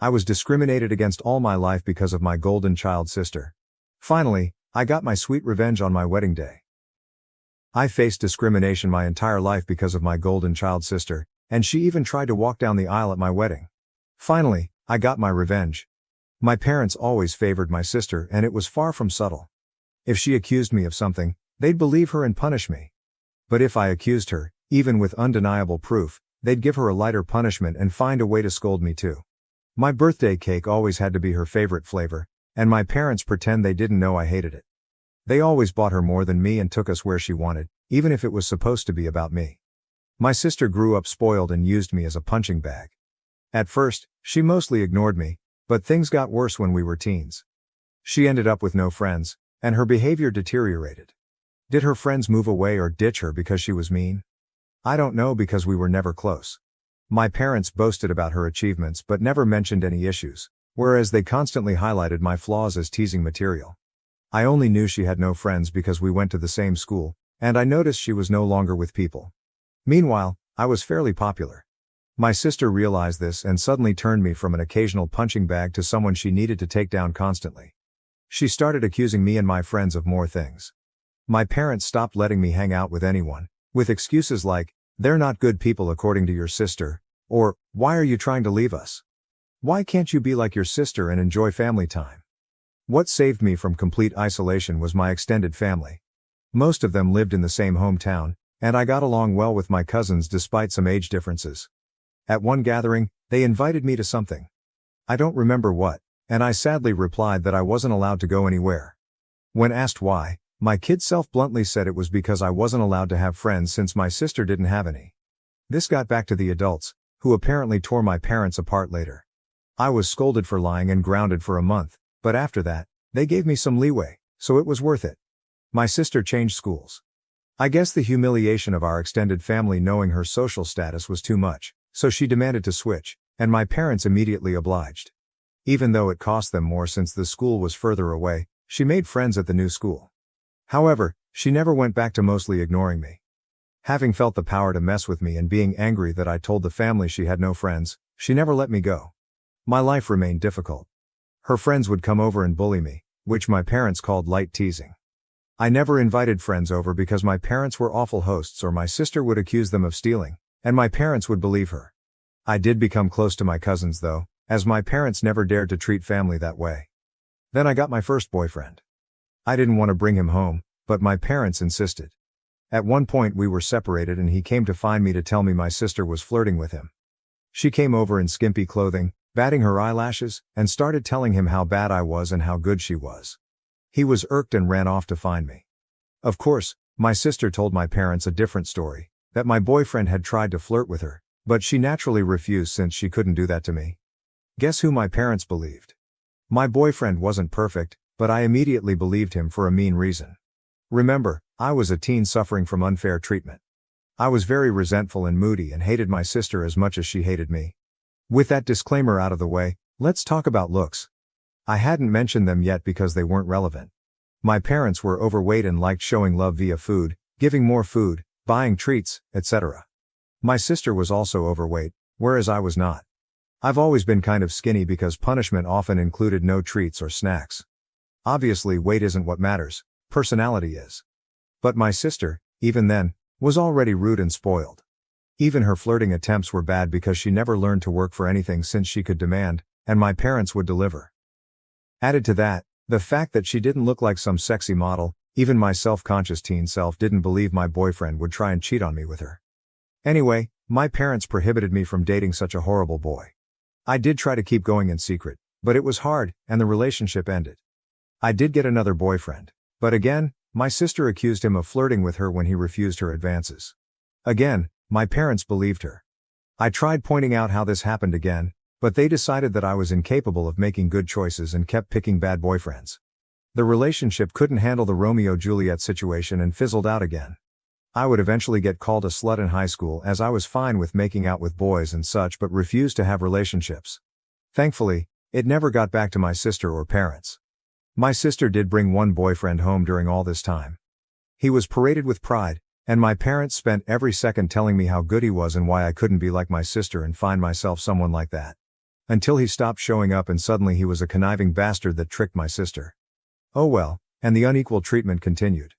I was discriminated against all my life because of my golden child sister. Finally, I got my sweet revenge on my wedding day. I faced discrimination my entire life because of my golden child sister, and she even tried to walk down the aisle at my wedding. Finally, I got my revenge. My parents always favored my sister, and it was far from subtle. If she accused me of something, they'd believe her and punish me. But if I accused her, even with undeniable proof, they'd give her a lighter punishment and find a way to scold me too. My birthday cake always had to be her favorite flavor, and my parents pretend they didn't know I hated it. They always bought her more than me and took us where she wanted, even if it was supposed to be about me. My sister grew up spoiled and used me as a punching bag. At first, she mostly ignored me, but things got worse when we were teens. She ended up with no friends, and her behavior deteriorated. Did her friends move away or ditch her because she was mean? I don't know, because we were never close. My parents boasted about her achievements but never mentioned any issues, whereas they constantly highlighted my flaws as teasing material. I only knew she had no friends because we went to the same school, and I noticed she was no longer with people. Meanwhile, I was fairly popular. My sister realized this and suddenly turned me from an occasional punching bag to someone she needed to take down constantly. She started accusing me and my friends of more things. My parents stopped letting me hang out with anyone, with excuses like, "They're not good people according to your sister," or, "Why are you trying to leave us? Why can't you be like your sister and enjoy family time?" What saved me from complete isolation was my extended family. Most of them lived in the same hometown, and I got along well with my cousins despite some age differences. At one gathering, they invited me to something. I don't remember what, and I sadly replied that I wasn't allowed to go anywhere. When asked why, my kid self bluntly said it was because I wasn't allowed to have friends since my sister didn't have any. This got back to the adults, who apparently tore my parents apart later. I was scolded for lying and grounded for a month, but after that, they gave me some leeway, so it was worth it. My sister changed schools. I guess the humiliation of our extended family knowing her social status was too much, so she demanded to switch, and my parents immediately obliged. Even though it cost them more since the school was further away, she made friends at the new school. However, she never went back to mostly ignoring me. Having felt the power to mess with me and being angry that I told the family she had no friends, she never let me go. My life remained difficult. Her friends would come over and bully me, which my parents called light teasing. I never invited friends over because my parents were awful hosts, or my sister would accuse them of stealing, and my parents would believe her. I did become close to my cousins though, as my parents never dared to treat family that way. Then I got my first boyfriend. I didn't want to bring him home, but my parents insisted. At one point we were separated and he came to find me to tell me my sister was flirting with him. She came over in skimpy clothing, batting her eyelashes, and started telling him how bad I was and how good she was. He was irked and ran off to find me. Of course, my sister told my parents a different story, that my boyfriend had tried to flirt with her, but she naturally refused since she couldn't do that to me. Guess who my parents believed? My boyfriend wasn't perfect, but I immediately believed him for a mean reason. Remember, I was a teen suffering from unfair treatment. I was very resentful and moody and hated my sister as much as she hated me. With that disclaimer out of the way, let's talk about looks. I hadn't mentioned them yet because they weren't relevant. My parents were overweight and liked showing love via food, giving more food, buying treats, etc. My sister was also overweight, whereas I was not. I've always been kind of skinny because punishment often included no treats or snacks. Obviously, weight isn't what matters, personality is. But my sister, even then, was already rude and spoiled. Even her flirting attempts were bad because she never learned to work for anything since she could demand, and my parents would deliver. Added to that, the fact that she didn't look like some sexy model, even my self-conscious teen self didn't believe my boyfriend would try and cheat on me with her. Anyway, my parents prohibited me from dating such a horrible boy. I did try to keep going in secret, but it was hard, and the relationship ended. I did get another boyfriend, but again, my sister accused him of flirting with her when he refused her advances. Again, my parents believed her. I tried pointing out how this happened again, but they decided that I was incapable of making good choices and kept picking bad boyfriends. The relationship couldn't handle the Romeo-Juliet situation and fizzled out again. I would eventually get called a slut in high school as I was fine with making out with boys and such but refused to have relationships. Thankfully, it never got back to my sister or parents. My sister did bring one boyfriend home during all this time. He was paraded with pride, and my parents spent every second telling me how good he was and why I couldn't be like my sister and find myself someone like that. Until he stopped showing up and suddenly he was a conniving bastard that tricked my sister. Oh well, and the unequal treatment continued.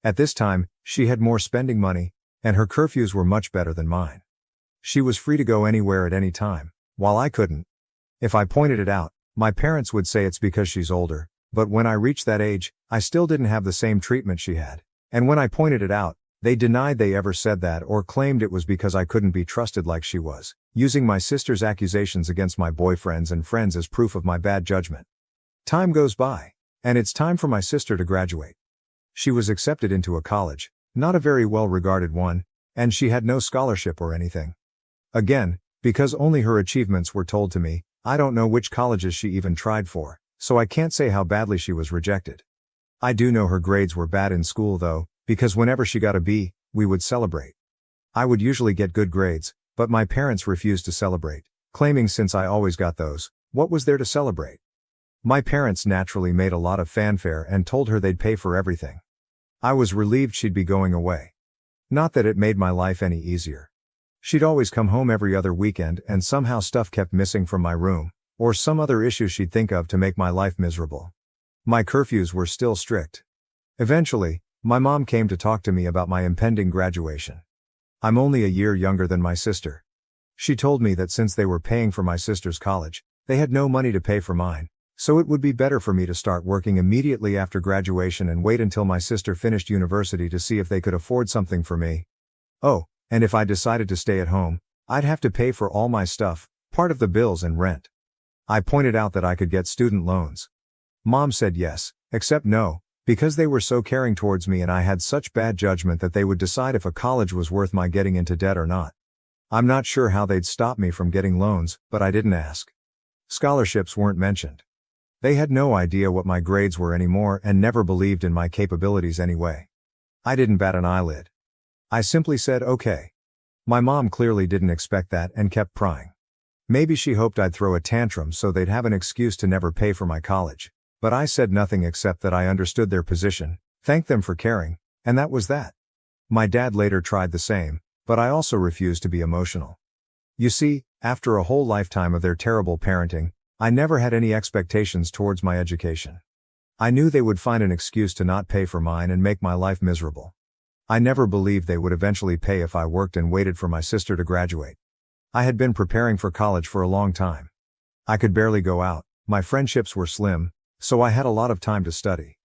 At this time, she had more spending money, and her curfews were much better than mine. She was free to go anywhere at any time, while I couldn't. If I pointed it out, my parents would say it's because she's older, but when I reached that age, I still didn't have the same treatment she had. And when I pointed it out, they denied they ever said that or claimed it was because I couldn't be trusted like she was, using my sister's accusations against my boyfriends and friends as proof of my bad judgment. Time goes by, and it's time for my sister to graduate. She was accepted into a college, not a very well-regarded one, and she had no scholarship or anything. Again, because only her achievements were told to me, I don't know which colleges she even tried for, so I can't say how badly she was rejected. I do know her grades were bad in school though, because whenever she got a B, we would celebrate. I would usually get good grades, but my parents refused to celebrate, claiming since I always got those, what was there to celebrate? My parents naturally made a lot of fanfare and told her they'd pay for everything. I was relieved she'd be going away. Not that it made my life any easier. She'd always come home every other weekend and somehow stuff kept missing from my room, or some other issue she'd think of to make my life miserable. My curfews were still strict. Eventually, my mom came to talk to me about my impending graduation. I'm only a year younger than my sister. She told me that since they were paying for my sister's college, they had no money to pay for mine, so it would be better for me to start working immediately after graduation and wait until my sister finished university to see if they could afford something for me. Oh, and if I decided to stay at home, I'd have to pay for all my stuff, part of the bills and rent. I pointed out that I could get student loans. Mom said yes, except no, because they were so caring towards me and I had such bad judgment that they would decide if a college was worth my getting into debt or not. I'm not sure how they'd stop me from getting loans, but I didn't ask. Scholarships weren't mentioned. They had no idea what my grades were anymore and never believed in my capabilities anyway. I didn't bat an eyelid. I simply said okay. My mom clearly didn't expect that and kept prying. Maybe she hoped I'd throw a tantrum so they'd have an excuse to never pay for my college, but I said nothing except that I understood their position, thanked them for caring, and that was that. My dad later tried the same, but I also refused to be emotional. You see, after a whole lifetime of their terrible parenting, I never had any expectations towards my education. I knew they would find an excuse to not pay for mine and make my life miserable. I never believed they would eventually pay if I worked and waited for my sister to graduate. I had been preparing for college for a long time. I could barely go out, my friendships were slim, so I had a lot of time to study.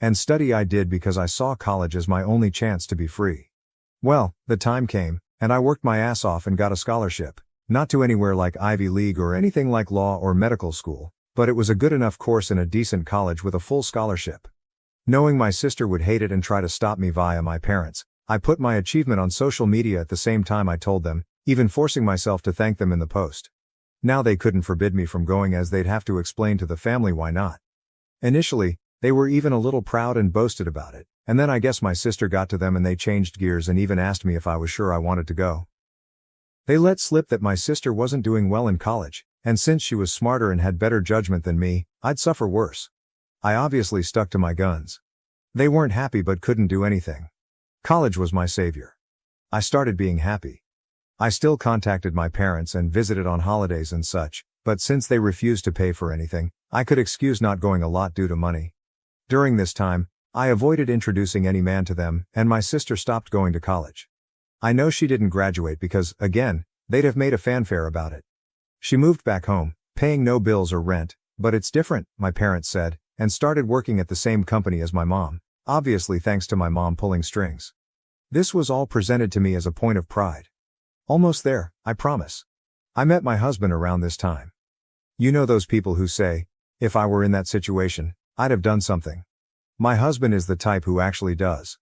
And study I did because I saw college as my only chance to be free. Well, the time came, and I worked my ass off and got a scholarship, not to anywhere like Ivy League or anything like law or medical school, but it was a good enough course in a decent college with a full scholarship. Knowing my sister would hate it and try to stop me via my parents, I put my achievement on social media at the same time I told them, even forcing myself to thank them in the post. Now they couldn't forbid me from going as they'd have to explain to the family why not. Initially, they were even a little proud and boasted about it, and then I guess my sister got to them and they changed gears and even asked me if I was sure I wanted to go. They let slip that my sister wasn't doing well in college, and since she was smarter and had better judgment than me, I'd suffer worse. I obviously stuck to my guns. They weren't happy but couldn't do anything. College was my savior. I started being happy. I still contacted my parents and visited on holidays and such, but since they refused to pay for anything, I could excuse not going a lot due to money. During this time, I avoided introducing any man to them, and my sister stopped going to college. I know she didn't graduate because, again, they'd have made a fanfare about it. She moved back home, paying no bills or rent, but it's different, my parents said, and started working at the same company as my mom, obviously thanks to my mom pulling strings. This was all presented to me as a point of pride. Almost there, I promise. I met my husband around this time. You know those people who say, if I were in that situation, I'd have done something. My husband is the type who actually does.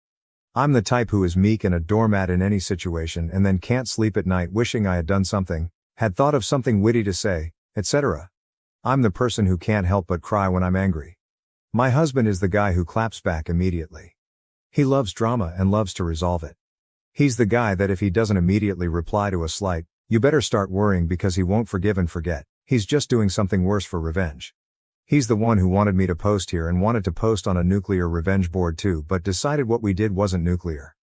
I'm the type who is meek and a doormat in any situation and then can't sleep at night wishing I had done something, had thought of something witty to say, etc. I'm the person who can't help but cry when I'm angry. My husband is the guy who claps back immediately. He loves drama and loves to resolve it. He's the guy that if he doesn't immediately reply to a slight, you better start worrying because he won't forgive and forget, he's just doing something worse for revenge. He's the one who wanted me to post here and wanted to post on a nuclear revenge board too but decided what we did wasn't nuclear.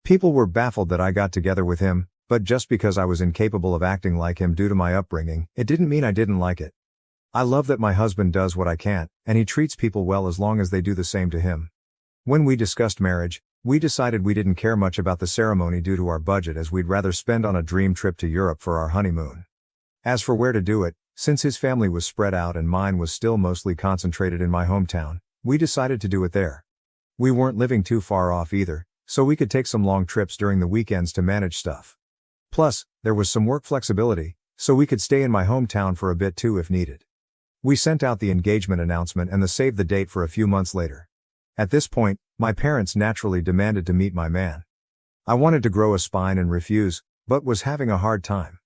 People were baffled that I got together with him, But just because I was incapable of acting like him due to my upbringing, it didn't mean I didn't like it. I love that my husband does what I can't, and he treats people well as long as they do the same to him. When we discussed marriage, we decided we didn't care much about the ceremony due to our budget, as we'd rather spend on a dream trip to Europe for our honeymoon. As for where to do it, since his family was spread out and mine was still mostly concentrated in my hometown, we decided to do it there. We weren't living too far off either, so we could take some long trips during the weekends to manage stuff. Plus, there was some work flexibility, so we could stay in my hometown for a bit too if needed. We sent out the engagement announcement and the save the date for a few months later. At this point, my parents naturally demanded to meet my man. I wanted to grow a spine and refuse, but was having a hard time.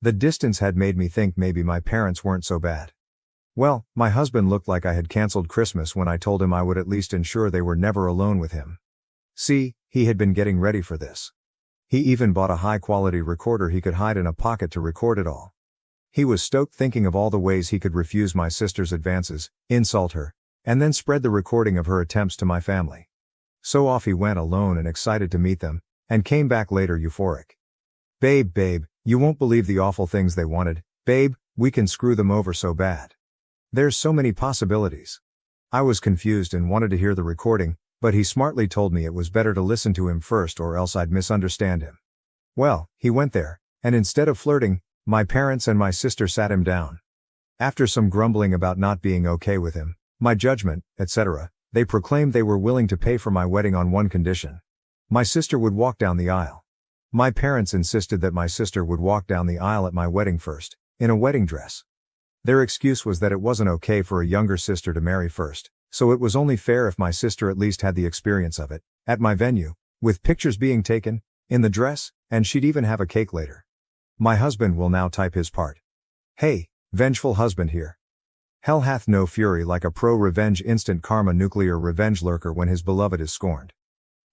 The distance had made me think maybe my parents weren't so bad. Well, my husband looked like I had canceled Christmas when I told him I would at least ensure they were never alone with him. See, he had been getting ready for this. He even bought a high-quality recorder he could hide in a pocket to record it all. He was stoked thinking of all the ways he could refuse my sister's advances, insult her, and then spread the recording of her attempts to my family. So off he went alone and excited to meet them, and came back later euphoric. Babe, you won't believe the awful things they wanted. Babe, we can screw them over so bad. There's so many possibilities. I was confused and wanted to hear the recording, but he smartly told me it was better to listen to him first or else I'd misunderstand him. Well, he went there, and instead of flirting, my parents and my sister sat him down. After some grumbling about not being okay with him, my judgment, etc., they proclaimed they were willing to pay for my wedding on one condition. My sister would walk down the aisle. My parents insisted that my sister would walk down the aisle at my wedding first, in a wedding dress. Their excuse was that it wasn't okay for a younger sister to marry first, so it was only fair if my sister at least had the experience of it, at my venue, with pictures being taken, in the dress, and she'd even have a cake later. My husband will now type his part. Hey, vengeful husband here. Hell hath no fury like a pro-revenge instant karma nuclear revenge lurker when his beloved is scorned.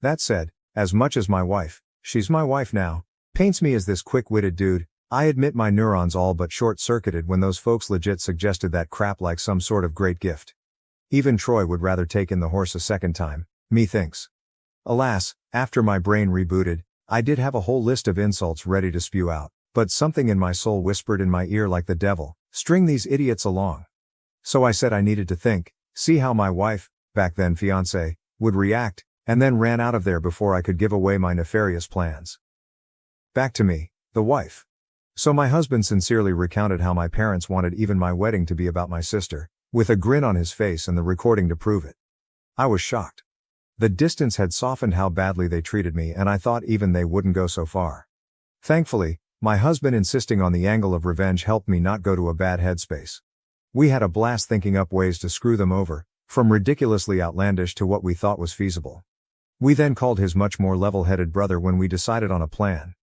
That said, as much as my wife, she's my wife now, paints me as this quick-witted dude, I admit my neurons all but short-circuited when those folks legit suggested that crap like some sort of great gift. Even Troy would rather take in the horse a second time, methinks. Alas, after my brain rebooted, I did have a whole list of insults ready to spew out, but something in my soul whispered in my ear like the devil, string these idiots along. So I said I needed to think, see how my wife, back then fiancée, would react, and then ran out of there before I could give away my nefarious plans. Back to me, the wife. So my husband sincerely recounted how my parents wanted even my wedding to be about my sister, with a grin on his face and the recording to prove it. I was shocked. The distance had softened how badly they treated me, and I thought even they wouldn't go so far. Thankfully, my husband insisting on the angle of revenge helped me not go to a bad headspace. We had a blast thinking up ways to screw them over, from ridiculously outlandish to what we thought was feasible. We then called his much more level-headed brother when we decided on a plan.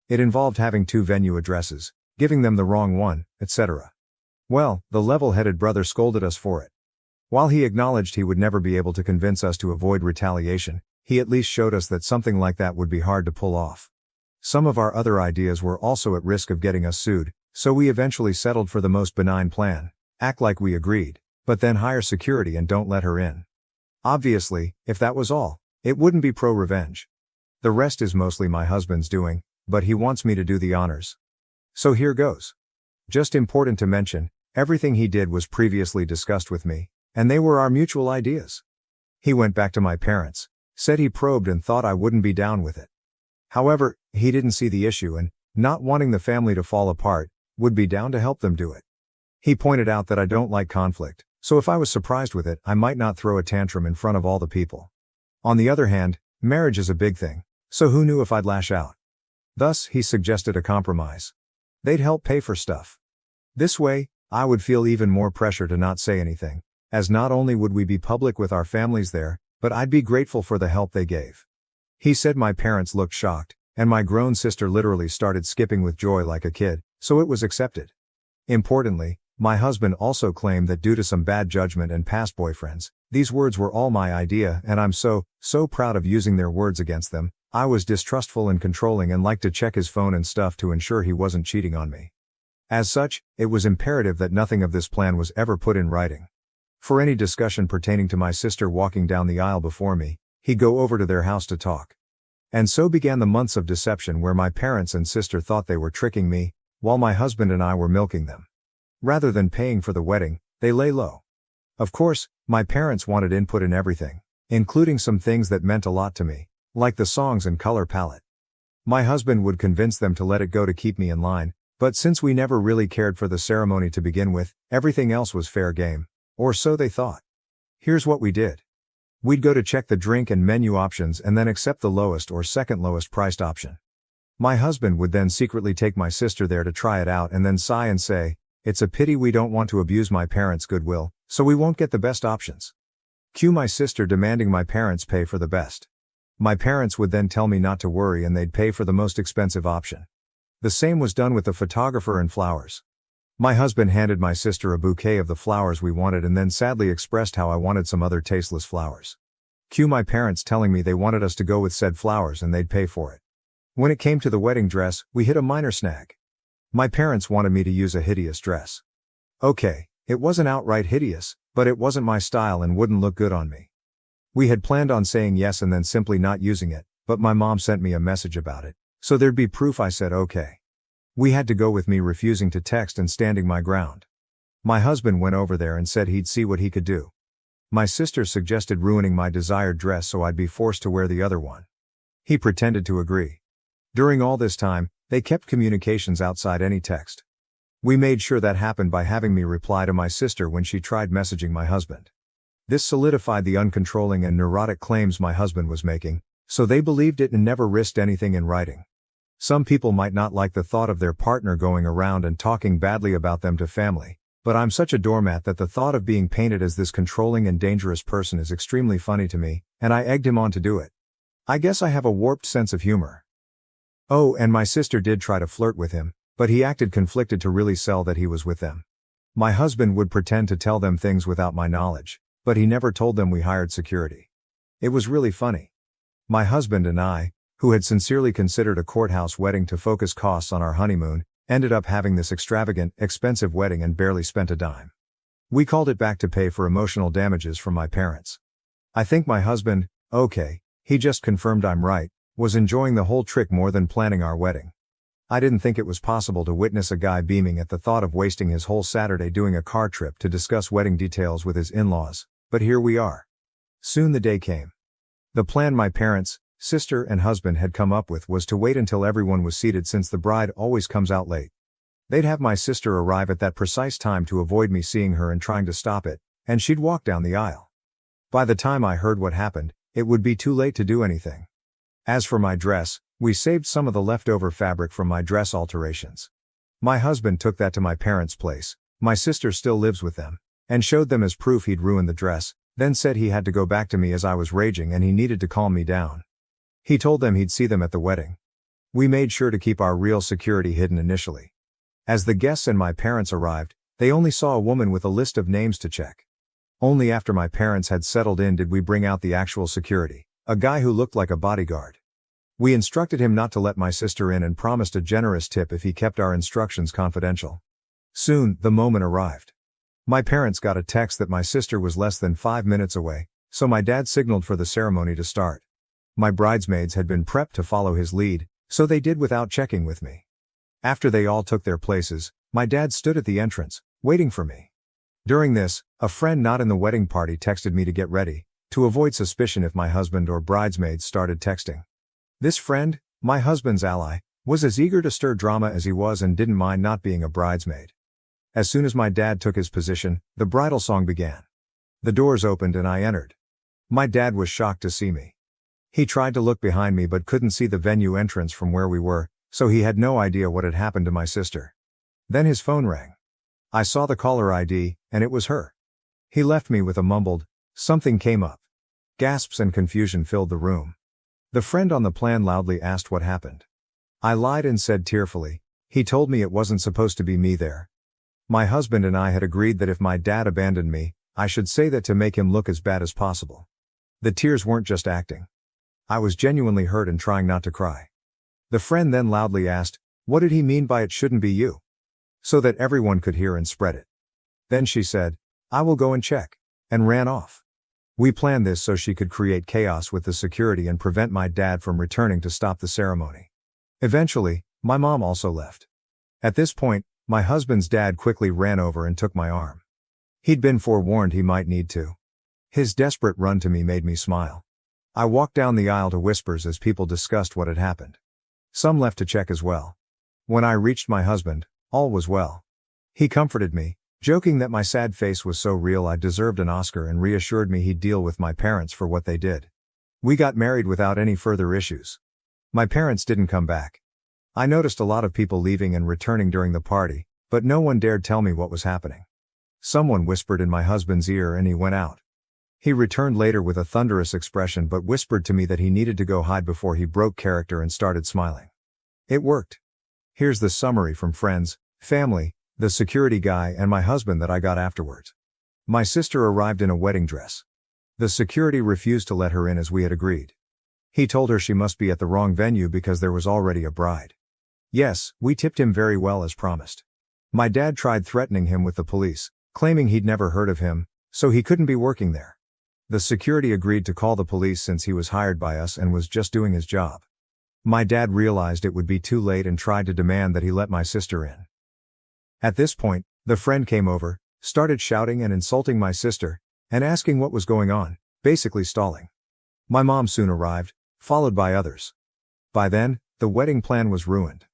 It involved having 2 venue addresses, giving them the wrong one, etc. Well, the level-headed brother scolded us for it. While he acknowledged he would never be able to convince us to avoid retaliation, he at least showed us that something like that would be hard to pull off. Some of our other ideas were also at risk of getting us sued, so we eventually settled for the most benign plan: act like we agreed, but then hire security and don't let her in. Obviously, if that was all, it wouldn't be pro-revenge. The rest is mostly my husband's doing, but he wants me to do the honors. So here goes. Just important to mention, everything he did was previously discussed with me, and they were our mutual ideas. He went back to my parents, said he probed and thought I wouldn't be down with it. However, he didn't see the issue and, not wanting the family to fall apart, would be down to help them do it. He pointed out that I don't like conflict, so if I was surprised with it, I might not throw a tantrum in front of all the people. On the other hand, marriage is a big thing, so who knew if I'd lash out? Thus, he suggested a compromise. They'd help pay for stuff. This way, I would feel even more pressure to not say anything, as not only would we be public with our families there, but I'd be grateful for the help they gave. He said my parents looked shocked, and my grown sister literally started skipping with joy like a kid, so it was accepted. Importantly, my husband also claimed that due to some bad judgment and past boyfriends, these words were all my idea, and I'm so proud of using their words against them. I was distrustful and controlling and liked to check his phone and stuff to ensure he wasn't cheating on me. As such, it was imperative that nothing of this plan was ever put in writing. For any discussion pertaining to my sister walking down the aisle before me, he'd go over to their house to talk. And so began the months of deception where my parents and sister thought they were tricking me, while my husband and I were milking them. Rather than paying for the wedding, they lay low. Of course, my parents wanted input in everything, including some things that meant a lot to me, like the songs and color palette. My husband would convince them to let it go to keep me in line, but since we never really cared for the ceremony to begin with, everything else was fair game. Or so they thought. Here's what we did. We'd go to check the drink and menu options and then accept the lowest or second lowest priced option. My husband would then secretly take my sister there to try it out and then sigh and say, "It's a pity we don't want to abuse my parents' goodwill, so we won't get the best options." Cue my sister demanding my parents pay for the best. My parents would then tell me not to worry and they'd pay for the most expensive option. The same was done with the photographer and flowers. My husband handed my sister a bouquet of the flowers we wanted and then sadly expressed how I wanted some other tasteless flowers. Cue my parents telling me they wanted us to go with said flowers and they'd pay for it. When it came to the wedding dress, we hit a minor snag. My parents wanted me to use a hideous dress. Okay, it wasn't outright hideous, but it wasn't my style and wouldn't look good on me. We had planned on saying yes and then simply not using it, but my mom sent me a message about it, so there'd be proof I said okay. We had to go with me refusing to text and standing my ground. My husband went over there and said he'd see what he could do. My sister suggested ruining my desired dress so I'd be forced to wear the other one. He pretended to agree. During all this time, they kept communications outside any text. We made sure that happened by having me reply to my sister when she tried messaging my husband. This solidified the uncontrolling and neurotic claims my husband was making, so they believed it and never risked anything in writing. Some people might not like the thought of their partner going around and talking badly about them to family, but I'm such a doormat that the thought of being painted as this controlling and dangerous person is extremely funny to me, and I egged him on to do it. I guess I have a warped sense of humor. Oh, and my sister did try to flirt with him, but he acted conflicted to really sell that he was with them. My husband would pretend to tell them things without my knowledge, but he never told them we hired security. It was really funny. My husband and I, who had sincerely considered a courthouse wedding to focus costs on our honeymoon, ended up having this extravagant, expensive wedding and barely spent a dime. We called it back to pay for emotional damages from my parents. I think my husband, okay, he just confirmed I'm right, was enjoying the whole trick more than planning our wedding. I didn't think it was possible to witness a guy beaming at the thought of wasting his whole Saturday doing a car trip to discuss wedding details with his in-laws, but here we are. Soon the day came. The plan my parents, sister and husband had come up with was to wait until everyone was seated since the bride always comes out late. They'd have my sister arrive at that precise time to avoid me seeing her and trying to stop it, and she'd walk down the aisle. By the time I heard what happened, it would be too late to do anything. As for my dress, we saved some of the leftover fabric from my dress alterations. My husband took that to my parents' place, my sister still lives with them, and showed them as proof he'd ruined the dress, then said he had to go back to me as I was raging and he needed to calm me down. He told them he'd see them at the wedding. We made sure to keep our real security hidden initially. As the guests and my parents arrived, they only saw a woman with a list of names to check. Only after my parents had settled in did we bring out the actual security, a guy who looked like a bodyguard. We instructed him not to let my sister in and promised a generous tip if he kept our instructions confidential. Soon, the moment arrived. My parents got a text that my sister was less than 5 minutes away, so my dad signaled for the ceremony to start. My bridesmaids had been prepped to follow his lead, so they did without checking with me. After they all took their places, my dad stood at the entrance, waiting for me. During this, a friend not in the wedding party texted me to get ready, to avoid suspicion if my husband or bridesmaids started texting. This friend, my husband's ally, was as eager to stir drama as he was and didn't mind not being a bridesmaid. As soon as my dad took his position, the bridal song began. The doors opened and I entered. My dad was shocked to see me. He tried to look behind me but couldn't see the venue entrance from where we were, so he had no idea what had happened to my sister. Then his phone rang. I saw the caller ID, and it was her. He left me with a mumbled, "Something came up." Gasps and confusion filled the room. The friend on the plan loudly asked what happened. I lied and said tearfully, "He told me it wasn't supposed to be me there." My husband and I had agreed that if my dad abandoned me, I should say that to make him look as bad as possible. The tears weren't just acting. I was genuinely hurt and trying not to cry. The friend then loudly asked, "What did he mean by it shouldn't be you?" So that everyone could hear and spread it. Then she said, "I will go and check," and ran off. We planned this so she could create chaos with the security and prevent my dad from returning to stop the ceremony. Eventually, my mom also left. At this point, my husband's dad quickly ran over and took my arm. He'd been forewarned he might need to. His desperate run to me made me smile. I walked down the aisle to whispers as people discussed what had happened. Some left to check as well. When I reached my husband, all was well. He comforted me, joking that my sad face was so real I deserved an Oscar, and reassured me he'd deal with my parents for what they did. We got married without any further issues. My parents didn't come back. I noticed a lot of people leaving and returning during the party, but no one dared tell me what was happening. Someone whispered in my husband's ear and he went out. He returned later with a thunderous expression but whispered to me that he needed to go hide before he broke character and started smiling. It worked. Here's the summary from friends, family, the security guy and my husband that I got afterwards. My sister arrived in a wedding dress. The security refused to let her in as we had agreed. He told her she must be at the wrong venue because there was already a bride. Yes, we tipped him very well as promised. My dad tried threatening him with the police, claiming he'd never heard of him, so he couldn't be working there. The security agreed to call the police since he was hired by us and was just doing his job. My dad realized it would be too late and tried to demand that he let my sister in. At this point, the friend came over, started shouting and insulting my sister, and asking what was going on, basically stalling. My mom soon arrived, followed by others. By then, the wedding plan was ruined.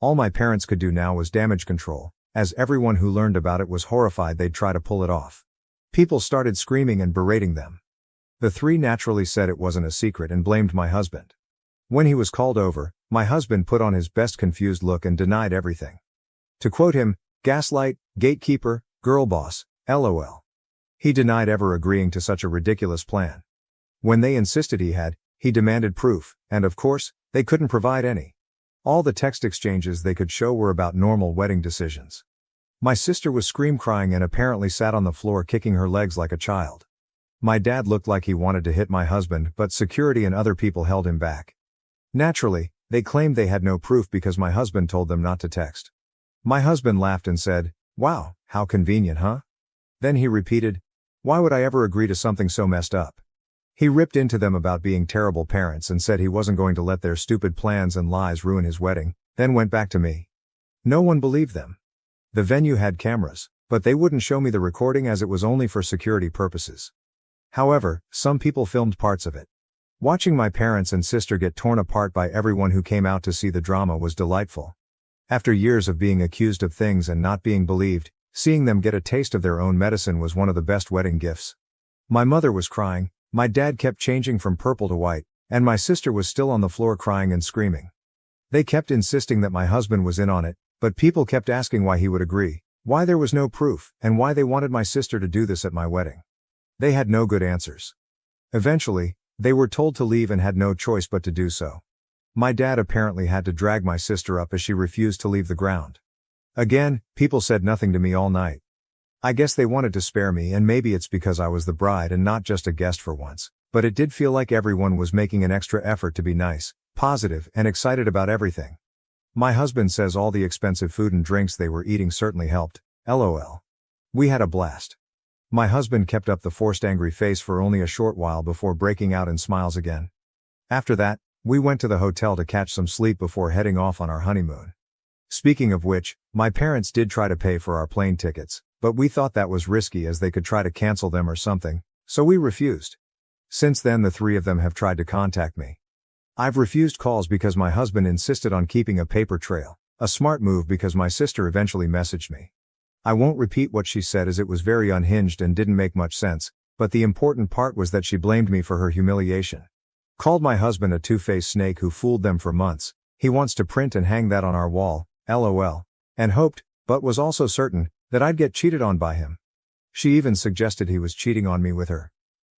All my parents could do now was damage control, as everyone who learned about it was horrified they'd try to pull it off. People started screaming and berating them. The three naturally said it wasn't a secret and blamed my husband. When he was called over, my husband put on his best confused look and denied everything. To quote him, "Gaslight, gatekeeper, girl boss, LOL." He denied ever agreeing to such a ridiculous plan. When they insisted he demanded proof, and of course, they couldn't provide any. All the text exchanges they could show were about normal wedding decisions. My sister was scream-crying and apparently sat on the floor kicking her legs like a child. My dad looked like he wanted to hit my husband, but security and other people held him back. Naturally, they claimed they had no proof because my husband told them not to text. My husband laughed and said, "Wow, how convenient, huh?" Then he repeated, "Why would I ever agree to something so messed up?" He ripped into them about being terrible parents and said he wasn't going to let their stupid plans and lies ruin his wedding, then went back to me. No one believed them. The venue had cameras, but they wouldn't show me the recording as it was only for security purposes. However, some people filmed parts of it. Watching my parents and sister get torn apart by everyone who came out to see the drama was delightful. After years of being accused of things and not being believed, seeing them get a taste of their own medicine was one of the best wedding gifts. My mother was crying, my dad kept changing from purple to white, and my sister was still on the floor crying and screaming. They kept insisting that my husband was in on it, but people kept asking why he would agree, why there was no proof, and why they wanted my sister to do this at my wedding. They had no good answers. Eventually, they were told to leave and had no choice but to do so. My dad apparently had to drag my sister up as she refused to leave the ground. Again, people said nothing to me all night. I guess they wanted to spare me, and maybe it's because I was the bride and not just a guest for once, but it did feel like everyone was making an extra effort to be nice, positive, and excited about everything. My husband says all the expensive food and drinks they were eating certainly helped, LOL. We had a blast. My husband kept up the forced angry face for only a short while before breaking out in smiles again. After that, we went to the hotel to catch some sleep before heading off on our honeymoon. Speaking of which, my parents did try to pay for our plane tickets, but we thought that was risky as they could try to cancel them or something, so we refused. Since then the three of them have tried to contact me. I've refused calls because my husband insisted on keeping a paper trail, a smart move because my sister eventually messaged me. I won't repeat what she said as it was very unhinged and didn't make much sense, but the important part was that she blamed me for her humiliation. Called my husband a two-faced snake who fooled them for months. He wants to print and hang that on our wall, LOL, and hoped, but was also certain, that I'd get cheated on by him. She even suggested he was cheating on me with her.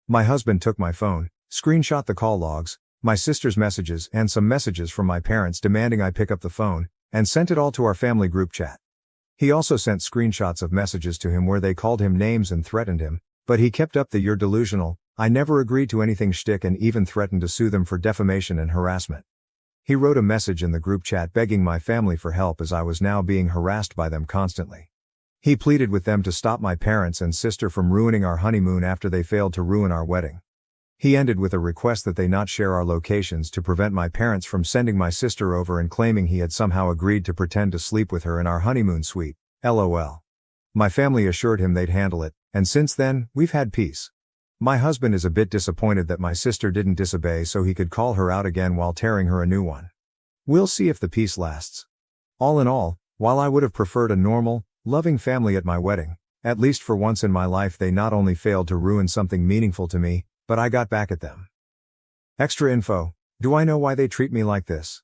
My husband took my phone, screenshot the call logs, my sister's messages and some messages from my parents demanding I pick up the phone, and sent it all to our family group chat. He also sent screenshots of messages to him where they called him names and threatened him, but he kept up the "you're delusional, I never agreed to anything" shtick and even threatened to sue them for defamation and harassment. He wrote a message in the group chat begging my family for help as I was now being harassed by them constantly. He pleaded with them to stop my parents and sister from ruining our honeymoon after they failed to ruin our wedding. He ended with a request that they not share our locations to prevent my parents from sending my sister over and claiming he had somehow agreed to pretend to sleep with her in our honeymoon suite. LOL. My family assured him they'd handle it, and since then, we've had peace. My husband is a bit disappointed that my sister didn't disobey so he could call her out again while tearing her a new one. We'll see if the peace lasts. All in all, while I would have preferred a normal, loving family at my wedding, at least for once in my life they not only failed to ruin something meaningful to me, but I got back at them. Extra info: do I know why they treat me like this?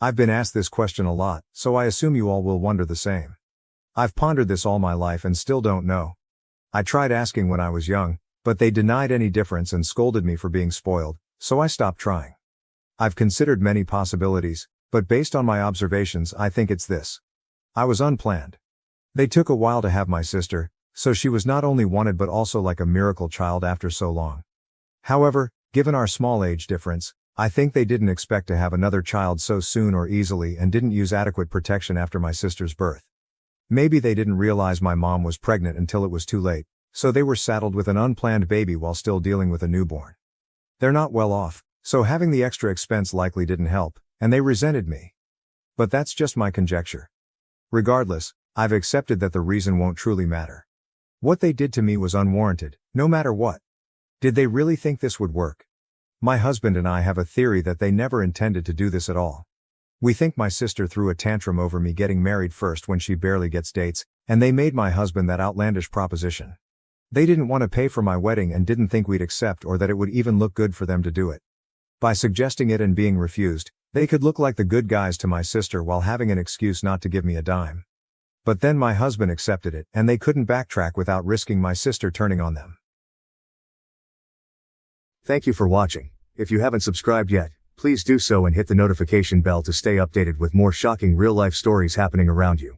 I've been asked this question a lot, so I assume you all will wonder the same. I've pondered this all my life and still don't know. I tried asking when I was young, but they denied any difference and scolded me for being spoiled, so I stopped trying. I've considered many possibilities, but based on my observations I think it's this. I was unplanned. They took a while to have my sister, so she was not only wanted but also like a miracle child after so long. However, given our small age difference, I think they didn't expect to have another child so soon or easily and didn't use adequate protection after my sister's birth. Maybe they didn't realize my mom was pregnant until it was too late, so they were saddled with an unplanned baby while still dealing with a newborn. They're not well off, so having the extra expense likely didn't help, and they resented me. But that's just my conjecture. Regardless, I've accepted that the reason won't truly matter. What they did to me was unwarranted, no matter what. Did they really think this would work? My husband and I have a theory that they never intended to do this at all. We think my sister threw a tantrum over me getting married first when she barely gets dates, and they made my husband that outlandish proposition. They didn't want to pay for my wedding and didn't think we'd accept or that it would even look good for them to do it. By suggesting it and being refused, they could look like the good guys to my sister while having an excuse not to give me a dime. But then my husband accepted it and they couldn't backtrack without risking my sister turning on them. Thank you for watching. If you haven't subscribed yet, please do so and hit the notification bell to stay updated with more shocking real-life stories happening around you.